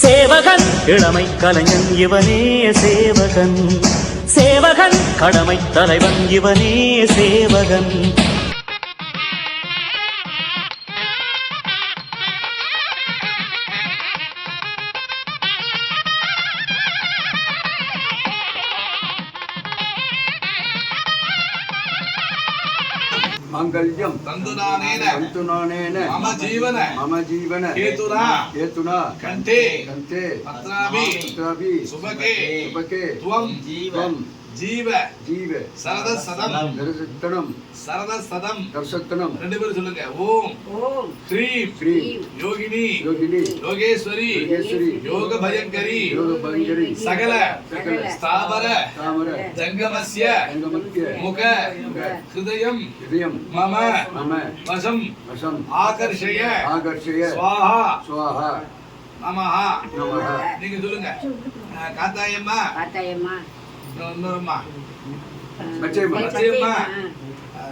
சேவகன் இளமை கலைஞன் இவனே சேவகன், சேவகன் கடமை தலைவன் இவனே சேவகன். मांगल्यम तंतुनानेन मम जीवन हेतुना कंठे पत्राभि सुभगे त्वं जीव सरद सदम ரெண்டு பேரும் சொல்லுங்க. ஓம் ह्रीं योगिनी योगेश्वरी योग भयंकरी सकल स्थावर जंगमस्य मुख हृदयं मम वशं आकर्षय स्वाहा नमः. நீங்க சொல்லுங்க. காத்தாயம்மா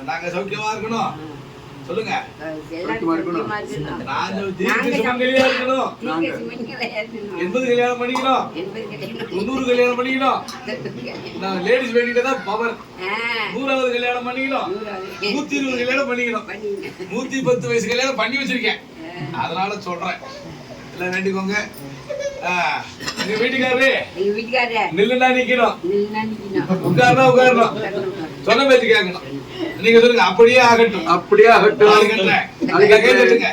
நாங்க சௌக்கியமா இருக்கணும் சொல்லுங்க. கல்யாணம் பண்ணிக்கணும், 80 கல்யாணம் பண்ணிக்கணும், 90 கல்யாணம் பண்ணிக்கணும். நான் லேடிஸ் வேண்டிட்டு தான் பவர். 100வது கல்யாணம் பண்ணிக்கணும், 120 கல்யாணம் பண்ணிக்கணும், 110 வயசு கல்யாணம் பண்ணி வச்சிருக்கேன். அதனால சொல்றேன், எல்லாம் வேண்டிக்கோங்க. எங்க வீட்டுக்காரரு நில்லுனா நிக்கணும், உட்கார்னா உட்காரணும், சொன்ன பேச்சு கேட்கணும். நீங்க சொல்லுங்க. அப்படியே ஆகட்டும். கேட்டுங்க.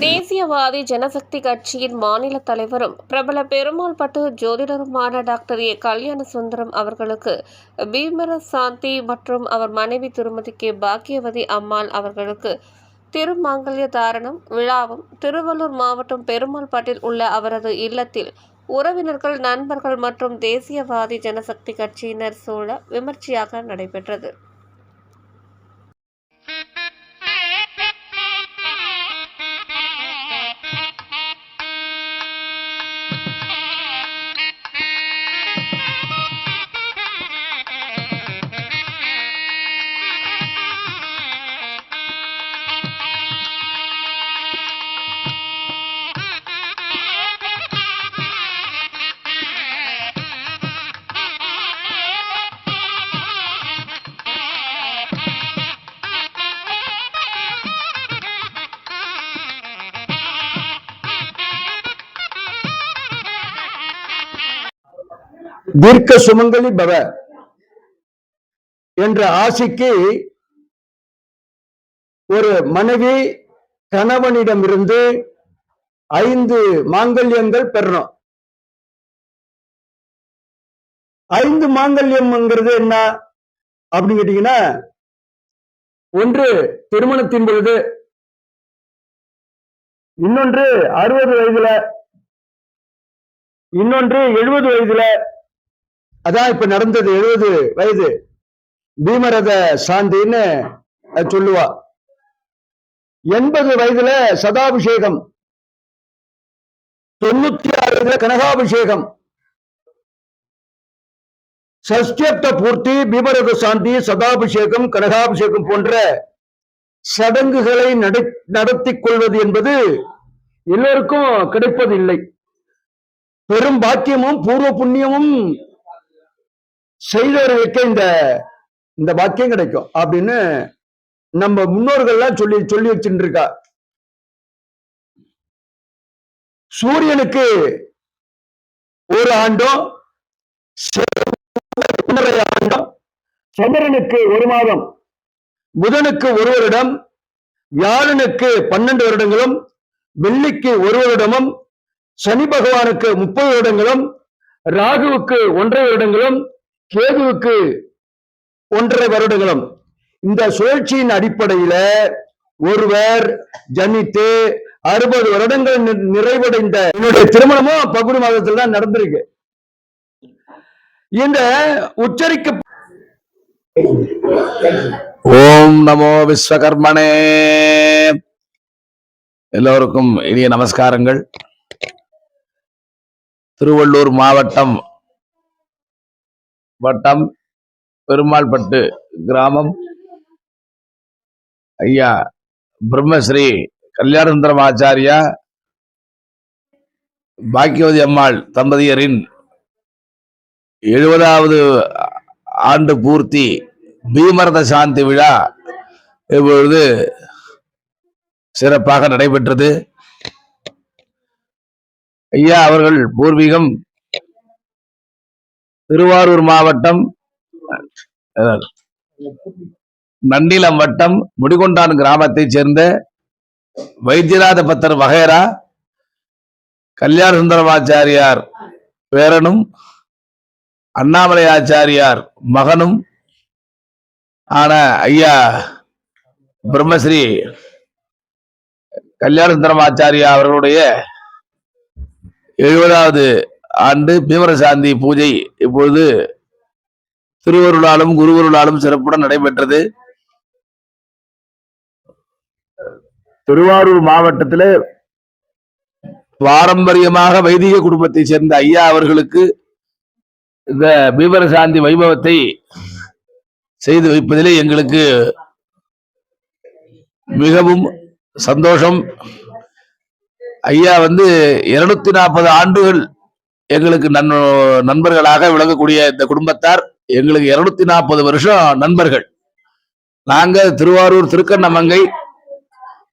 தேசியவாதி ஜனசக்தி கட்சியின் மாநில தலைவரும் பிரபல பெருமாள் பட்டு ஜோதிடருமான டாக்டர் ஏ கல்யாண சுந்தரம் அவர்களுக்கு பீமர சாந்தி மற்றும் அவர் மனைவி திருமதி கே பாக்கியவதி அம்மாள் அவர்களுக்கு திருமாங்கல்ய தாரணம் விழாவும் திருவள்ளூர் மாவட்டம் பெருமாள்பட்டில் உள்ள அவரது இல்லத்தில் உறவினர்கள், நண்பர்கள் மற்றும் தேசியவாதி ஜனசக்தி கட்சியினர் சூழ விமர்சையாக நடைபெற்றது. தீர்க்க சுமங்கலி பவ என்ற ஆசைக்கு ஒரு மனைவி கணவனிடமிருந்து 5 மாங்கல்யங்கள் பெறணும். 5 மாங்கல்யம்ங்கிறது என்ன அப்படின்னு கேட்டீங்கன்னா, ஒன்று திருமணத்தின் பொழுது, இன்னொன்று 60 வயதுல, இன்னொன்று 70 வயதுல. அதான் இப்ப நடந்தது 70 வயது பீமரத சாந்தின்னு சொல்லுவா. 80 வயதுல சதாபிஷேகம், 96 வயதுல கனகாபிஷேகம், சஷ்டியப்த பூர்த்தி, பீமரத சாந்தி, சதாபிஷேகம், கனகாபிஷேகம் போன்ற சடங்குகளை நடத்திக் கொள்வது என்பது எல்லோருக்கும் கிடைப்பதில்லை. பெரும் பாக்கியமும் பூர்வ புண்ணியமும் செய்தவர்களுக்கு இந்த பாக்கியம் கிடைக்கும் அப்படின்னு நம்ம முன்னோர்கள்லாம் சொல்லி வச்சுட்டு இருக்கா. சூரியனுக்கு 1 ஆண்டும் 1.5 ஆண்டும், சந்திரனுக்கு 1 மாதம், புதனுக்கு 1 வருடம், வியாழனுக்கு 12 வருடங்களும், வெள்ளிக்கு 1 வருடமும், சனி பகவானுக்கு 30 வருடங்களும், ராகுவுக்கு 1.5 வருடங்களும், கேதுவுக்கு 1.5 வருடங்களும், இந்த சுழற்சியின் அடிப்படையில ஒருவர் ஜனித்து 60 வருடங்கள் நிறைவடைந்த என்னுடைய திருமணமும் பங்குனி மாதத்துல தான் நடந்திருக்கு. இந்த உச்சரிக்க ஓம் நமோ விஸ்வகர்மனே. எல்லோருக்கும் இனிய நமஸ்காரங்கள். திருவள்ளூர் மாவட்டம் வட்டம் பெருமாள்பட்டு கிராமம் ஐயா பிரம்மஸ்ரீ கல்யாணசுந்தரம் ஆச்சாரியா பாக்கியவதி அம்மாள் தம்பதியரின் 70வது ஆண்டு பூர்த்தி பீமரத சாந்தி விழா இப்பொழுது சிறப்பாக நடைபெற்றது. ஐயா அவர்கள் பூர்வீகம் திருவாரூர் மாவட்டம் நன்னிலம் வட்டம் முடிகொண்டான் கிராமத்தைச் சேர்ந்த வைத்தியநாத பத்தர் வகைரா கல்யாண சுந்தரமாச்சாரியார் பேரனும் அண்ணாமலை ஆச்சாரியார் மகனும் ஆன ஐயா பிரம்மஸ்ரீ கல்யாண சுந்தரமாச்சாரியா அவர்களுடைய 70வது ஆண்டு பீமரசாந்தி பூஜை இப்பொழுது திருவருளாலும் குருவருளாலும் சிறப்புடன் நடைபெற்றது. திருவாரூர் மாவட்டத்தில் பாரம்பரியமாக வைதிக குடும்பத்தை சேர்ந்த ஐயா அவர்களுக்கு இந்த பீமரசாந்தி வைபவத்தை செய்து வைப்பதிலே எங்களுக்கு மிகவும் சந்தோஷம். ஐயா 240 ஆண்டுகள் எங்களுக்கு நண்பர்களாக விளங்கக்கூடிய இந்த குடும்பத்தார் எங்களுக்கு 240 வருஷம் நண்பர்கள். நாங்க திருவாரூர் திருக்கண்ணமங்கை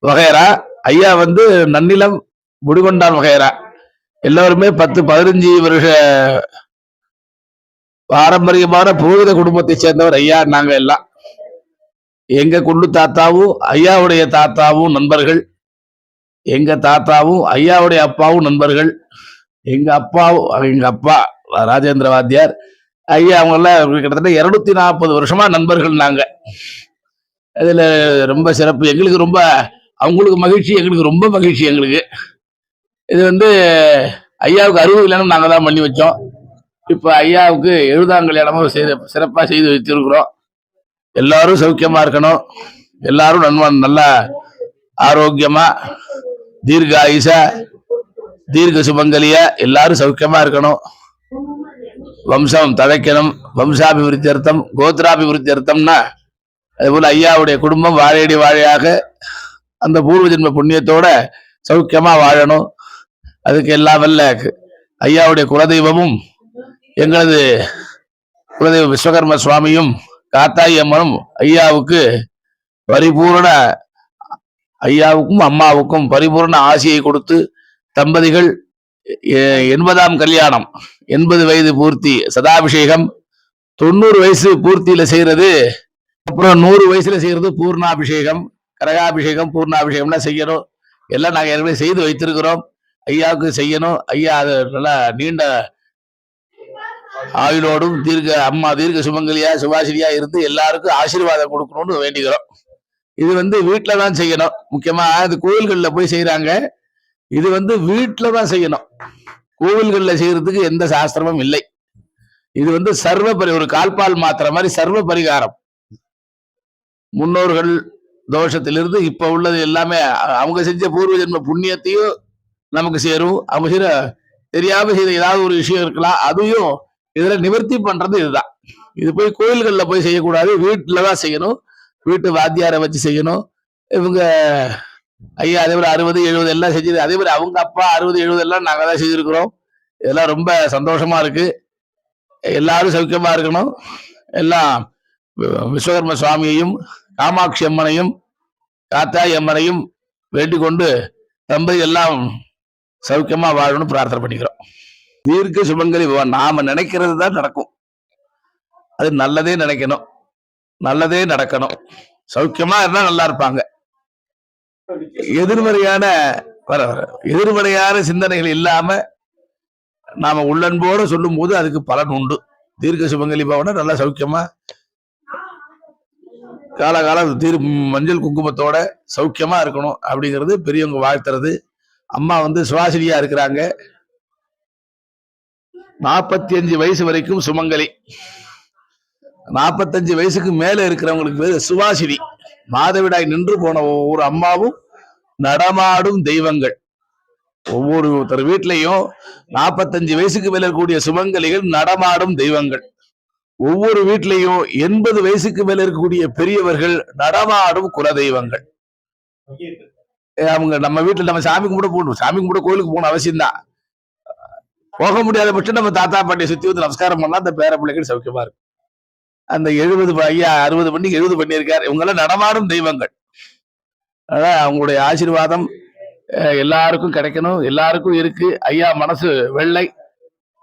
வகைரா, ஐயா நன்னிலம் முடிகொண்டான் வகைரா. எல்லாருமே 10-15 வருஷ பாரம்பரியமான புரோகித குடும்பத்தை சேர்ந்தவர் ஐயா. நாங்க எல்லாம் எங்க குண்டு தாத்தாவும் ஐயாவுடைய தாத்தாவும் நண்பர்கள், எங்க தாத்தாவும் ஐயாவுடைய அப்பாவும் நண்பர்கள், எங்க அப்பா ராஜேந்திர வாத்தியார் ஐயா அவங்க எல்லாம் கிட்டத்தட்ட 240 வருஷமா நண்பர்கள். நாங்க அதுல ரொம்ப சிறப்பு. எங்களுக்கு ரொம்ப, அவங்களுக்கு மகிழ்ச்சி, எங்களுக்கு ரொம்ப மகிழ்ச்சி. எங்களுக்கு இது ஐயாவுக்கு 60 கல்யாணம் நாங்க தான் பண்ணி வச்சோம். இப்ப ஐயாவுக்கு 70ஆம் கல்யாணமும் சிறப்பா செய்து வச்சிருக்கிறோம். எல்லாரும் சௌக்கியமா இருக்கணும், எல்லாரும் நல்லா ஆரோக்கியமா தீர்க்க ஆயுசா தீர்க்க சுமங்கலியா எல்லாரும் சௌக்கியமா இருக்கணும். வம்சம் தழைக்கணும். வம்சாபிவிருத்தி அர்த்தம், கோத்திராபிவிருத்தி அர்த்தம்னா அதுபோல ஐயாவுடைய குடும்பம் வாழையடி வாழையாக அந்த பூர்வ ஜென்ம புண்ணியத்தோட சௌக்கியமா வாழணும். அதுக்கு எல்லாம் வல்ல ஐயாவுடைய குலதெய்வமும் எங்களது குலதெய்வ விஸ்வகர்ம சுவாமியும் காத்தாயி அம்மனும் ஐயாவுக்கு பரிபூர்ண, ஐயாவுக்கும் அம்மாவுக்கும் பரிபூர்ண ஆசியை கொடுத்து தம்பதிகள் 80ஆம் கல்யாணம், 80 வயது பூர்த்தி சதாபிஷேகம், 90 வயசு பூர்த்தியில செய்யறது, அப்புறம் 100 வயசுல செய்யறது பூர்ணாபிஷேகம், கரகாபிஷேகம், பூர்ணாபிஷேகம்லாம் செய்யணும். எல்லாம் நாங்க ஏற்கனவே செய்து வைத்திருக்கிறோம். ஐயாவுக்கு செய்யணும். ஐயா அது நல்லா நீண்ட ஆயுளோடும் அம்மா தீர்க்க சுமங்கலியா சுபாசிரியா இருந்து எல்லாருக்கும் ஆசீர்வாதம் கொடுக்கணும்னு வேண்டிக்கிறோம். இது வீட்டுல தான் செய்யணும். முக்கியமா அது கோவில்கள்ல போய் செய்யறாங்க. இது வீட்டுல தான் செய்யணும். கோவில்கள்ல செய்யறதுக்கு எந்த சாஸ்திரமும் இல்லை. இது சர்வ ஒரு கால்பால் மாத்திர மாதிரி சர்வ பரிகாரம். முன்னோர்கள் தோஷத்திலிருந்து இப்ப உள்ளது எல்லாமே அவங்க செஞ்ச பூர்வ ஜென்ம புண்ணியத்தையும் நமக்கு சேரும். அவங்க செய்யற தெரியாம செய்த ஏதாவது ஒரு விஷயம் இருக்கலாம், அதையும் இதுல நிவர்த்தி பண்றது இதுதான். இது போய் கோயில்கள்ல போய் செய்யக்கூடாது, வீட்டுலதான் செய்யணும். வீட்டு வாத்தியாரை வச்சு செய்யணும். இவங்க ஐயா அதே மாதிரி 60-70 எல்லாம் செஞ்சது. அதே மாதிரி அவங்க அப்பா 60-70 எல்லாம் நாங்க தான் செய்திருக்கிறோம். இதெல்லாம் ரொம்ப சந்தோஷமா இருக்கு. எல்லாரும் சௌக்கியமா இருக்கணும். எல்லாம் விஸ்வகர்ம சுவாமியையும் காமாட்சி அம்மனையும் காத்தாயி அம்மனையும் வேண்டிக் கொண்டு தம்பதி எல்லாம் சௌக்கியமா வாழணும்னு பிரார்த்தனை பண்ணிக்கிறோம். தீர்க்க சுமங்கலி நாம நினைக்கிறது தான் நடக்கும். அது நல்லதே நினைக்கணும், நல்லதே நடக்கணும். சௌக்கியமா இருந்தா நல்லா இருப்பாங்க. எதிர்மறையான சிந்தனைகள் இல்லாம நாம உள்ளன்போட சொல்லும் போது அதுக்கு பலன் உண்டு. தீர்க்க சுமங்கலி பவன நல்லா சௌக்கியமா காலகாலம் மஞ்சள் குங்குமத்தோட சௌக்கியமா இருக்கணும் அப்படிங்கிறது பெரியவங்க வாழ்த்துறது. அம்மா சுவாசினியா இருக்கிறாங்க. 45 வயசு வரைக்கும் சுமங்கலி. 45 வயசுக்கு மேல இருக்கிறவங்களுக்கு பேரு சுவாசினி. மாதவிடாய் நின்று போன ஒவ்வொரு அம்மாவும் நடமாடும் தெய்வங்கள். ஒவ்வொருத்தர் வீட்லயும் 45 வயசுக்கு மேல இருக்கக்கூடிய சுமங்கலிகள் நடமாடும் தெய்வங்கள். ஒவ்வொரு வீட்லயும் 80 வயசுக்கு மேல இருக்கக்கூடிய பெரியவர்கள் நடமாடும் குல தெய்வங்கள். அவங்க நம்ம வீட்டுல நம்ம சாமி கும்பிட போகணும், சாமி கும்பிட கோயிலுக்கு போகணும் அவசியம் தான். போக முடியாத பட்சம் நம்ம தாத்தா பாட்டியை சுத்தி நமஸ்காரம் பண்ணா அந்த பேர பிள்ளைகள் சௌக்கியமா இருக்கும். அந்த 70 ஐயா 60 பண்ணி 70 பண்ணியிருக்காரு. இவங்க எல்லாம் நடமாடும் தெய்வங்கள். அதான் அவங்களுடைய ஆசீர்வாதம் எல்லாருக்கும் கிடைக்கணும். எல்லாருக்கும் இருக்கு. ஐயா மனசு வெள்ளை,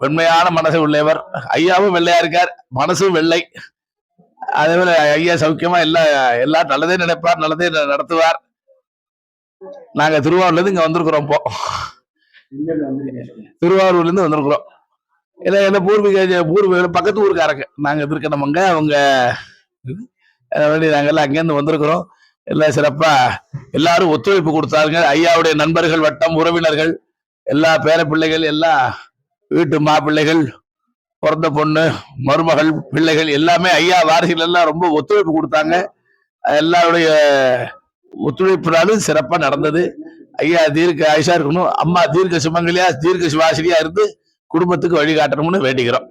வெண்மையான மனசு உள்ளவர். ஐயாவும் வெள்ளையா இருக்கார், மனசும் வெள்ளை. அதே போல ஐயா சௌக்கியமா எல்லாம் நல்லதே நினைப்பார், நல்லதே நடத்துவார். நாங்க திருவாரூர்ல இருந்து இங்க வந்திருக்கிறோம். இப்போ திருவாரூர்ல இருந்து வந்திருக்கிறோம். என்ன பூர்வீக பக்கத்து ஊருக்காரங்க. நாங்க இருக்கணுமங்க. அவங்க நாங்க எல்லாம் அங்கேருந்து வந்திருக்கிறோம். எல்லாம் சிறப்பா எல்லாரும் ஒத்துழைப்பு கொடுத்தாங்க. ஐயாவுடைய நண்பர்கள் வட்டம், உறவினர்கள், எல்லா பேர பிள்ளைகள், எல்லா வீட்டு மாப்பிள்ளைகள், பிறந்த பொண்ணு, மருமகள், பிள்ளைகள் எல்லாமே ஐயா வாரிசுகள் எல்லாம் ரொம்ப ஒத்துழைப்பு கொடுத்தாங்க. எல்லாருடைய ஒத்துழைப்புனாலும் சிறப்பா நடந்தது. ஐயா தீர்க்க ஆயுஷா இருக்கணும், அம்மா தீர்க்க சுமங்கலியா, தீர்க்க சுவாசினியா இருந்து குடும்பத்துக்கு வழிகாட்டணும்னு வேண்டிக்கிறோம்.